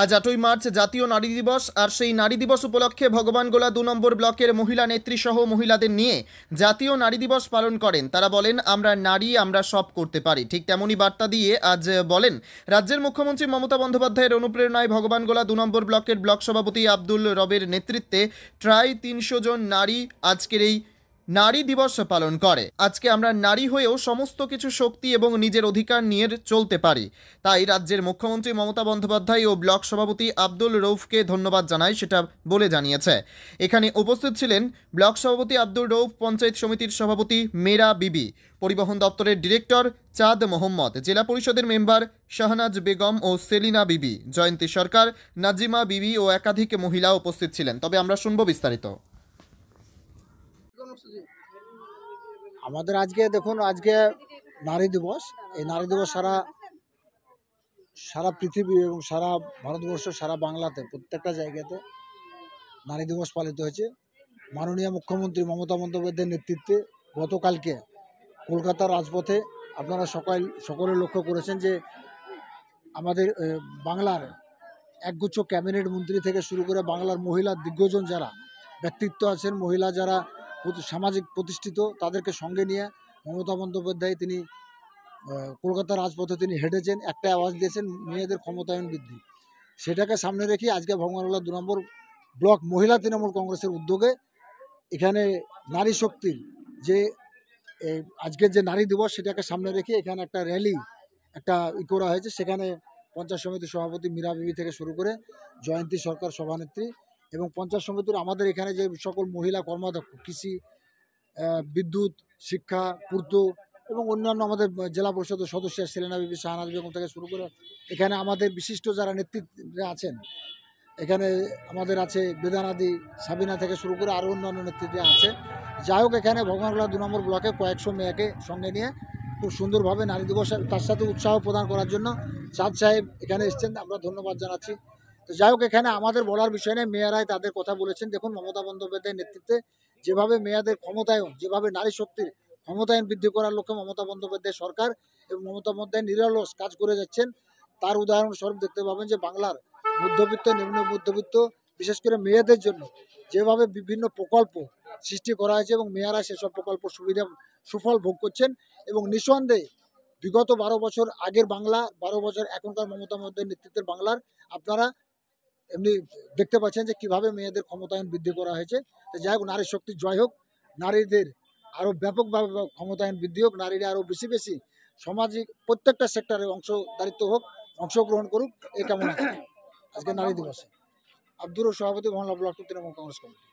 আজ ৮ই মার্চ জাতীয় নারী দিবস। আর সেই নারী দিবস উপলক্ষে ভগবানগোলা ২ নম্বর ব্লকের মহিলা নেত্রী সহ মহিলাদের নিয়ে জাতীয় নারী দিবস পালন করেন। তারা বলেন, আমরা নারী, আমরা সব করতে পারি। ঠিক তেমনই বার্তা দিয়ে আজ বলেন, রাজ্যের মুখ্যমন্ত্রী মমতা বন্দ্যোপাধ্যায়ের অনুপ্রেরণায় ভগবানগোলা ২ নম্বর ব্লকের ব্লক সভাপতি আব্দুল রবের নেতৃত্বে প্রায় ৩০০ জন নারী আজকের এই নারী দিবস পালন করে। আজকে আমরা নারী হয়েও সমস্ত কিছু শক্তি এবং নিজের অধিকার নিয়ে চলতে পারি। তাই রাজ্যের মুখ্যমন্ত্রী মমতা বন্দ্যোপাধ্যায় ও ব্লক সভাপতি আব্দুল রৌফকে ধন্যবাদ জানায়, সেটা বলে জানিয়েছে। এখানে উপস্থিত ছিলেন ব্লক সভাপতি আব্দুল রৌফ, পঞ্চায়েত সমিতির সভাপতি মেরা বিবি, পরিবহন দপ্তরের ডিরেক্টর চাঁদ মোহাম্মদ, জেলা পরিষদের মেম্বার শাহনাজ বেগম ও সেলিনা বিবি, জয়ন্তী সরকার, নাজিমা বিবি ও একাধিক মহিলা উপস্থিত ছিলেন। তবে আমরা শুনবো বিস্তারিত। আমাদের আজকে দেখুন, আজকে নারী দিবস। এই নারী দিবস সারা সারা পৃথিবী এবং সারা ভারতবর্ষ, সারা বাংলাতে প্রত্যেকটা জায়গাতে নারী দিবস পালিত হয়েছে। মাননীয় মুখ্যমন্ত্রী মমতা বন্দ্যোপাধ্যায়ের নেতৃত্বে গতকালকে কলকাতার রাজপথে আপনারা সকলে লক্ষ্য করেছেন যে আমাদের বাংলার একগুচ্ছ ক্যাবিনেট মন্ত্রী থেকে শুরু করে বাংলার মহিলা দিগ্গজন যারা ব্যক্তিত্ব আছেন, মহিলা যারা সামাজিক প্রতিষ্ঠিত, তাদেরকে সঙ্গে নিয়ে মমতা বন্দ্যোপাধ্যায় তিনি কলকাতার রাজপথে তিনি হেঁটেছেন, একটা আওয়াজ দিয়েছেন মেয়েদের ক্ষমতায়ন বৃদ্ধি। সেটাকে সামনে রেখে আজকে ভগবানগোলা ২ নম্বর ব্লক মহিলা তৃণমূল কংগ্রেসের উদ্যোগে এখানে নারী শক্তির যে আজকের যে নারী দিবস, সেটাকে সামনে রেখে এখানে একটা র্যালি করা হয়েছে। সেখানে পঞ্চায়েত সমিতির সভাপতি মীরা বিবি থেকে শুরু করে জয়ন্তী সরকার সভানেত্রী এবং পঞ্চায়েত সমিতির আমাদের এখানে যে সকল মহিলা কর্মাধ্যক্ষ, কৃষি, বিদ্যুৎ, শিক্ষা, পূর্ত এবং অন্যান্য আমাদের জেলা পরিষদের সদস্য সেলিনা বিবি, শাহনাজ বেগম থেকে শুরু করে এখানে আমাদের বিশিষ্ট যারা নেতৃত্বে আছেন, এখানে আমাদের আছে বেদানাদি, সাবিনা থেকে শুরু করে আরও অন্যান্য নেতৃত্বে আছে। যাই হোক, এখানে ভগবানগোলা ২ নম্বর ব্লকে কয়েকশো মেয়েকে সঙ্গে নিয়ে খুব সুন্দরভাবে নারী দিবস, তার সাথে উৎসাহ প্রদান করার জন্য চাঁদ সাহেব এখানে এসছেন, আমরা ধন্যবাদ জানাচ্ছি। তো যাই হোক, এখানে আমাদের বলার বিষয় নেই, মেয়েরাই তাদের কথা বলেছেন। দেখুন, মমতা বন্দ্যোপাধ্যায়ের নেতৃত্বে যেভাবে মেয়েদের ক্ষমতায়ন, যেভাবে নারী শক্তির ক্ষমতায়ন বৃদ্ধি করার লক্ষ্যে মমতা বন্দ্যোপাধ্যায় সরকার এবং মমতা বন্দ্যোপাধ্যায় নিরলস কাজ করে যাচ্ছেন, তার উদাহরণস্বরূপ দেখতে পাবেন যে বাংলার মধ্যবিত্ত, নিম্ন মধ্যবিত্ত, বিশেষ করে মেয়েদের জন্য যেভাবে বিভিন্ন প্রকল্প সৃষ্টি করা হয়েছে এবং মেয়েরা সেসব প্রকল্প সুফল ভোগ করছেন। এবং নিঃসন্দেহে বিগত ১২ বছর আগের বাংলা, ১২ বছর এখনকার মমতা বন্দ্যোপাধ্যায়ের নেতৃত্বের বাংলার আপনারা এমনি দেখতে পাচ্ছেন যে কীভাবে মেয়েদের ক্ষমতায়ন বৃদ্ধি করা হয়েছে। তো যাই হোক, নারী শক্তির জয় হোক, নারীদের আরও ব্যাপকভাবে ক্ষমতায়ন বৃদ্ধি হোক, নারীরা আরও বেশি বেশি সামাজিক প্রত্যেকটা সেক্টরে অংশদারিত্ব হোক, অংশগ্রহণ করুক, এই কামনা আজকে নারী দিবসে। আব্দুর সভাপতি মহল্লা ব্লক তৃণমূল কংগ্রেস কমিটি।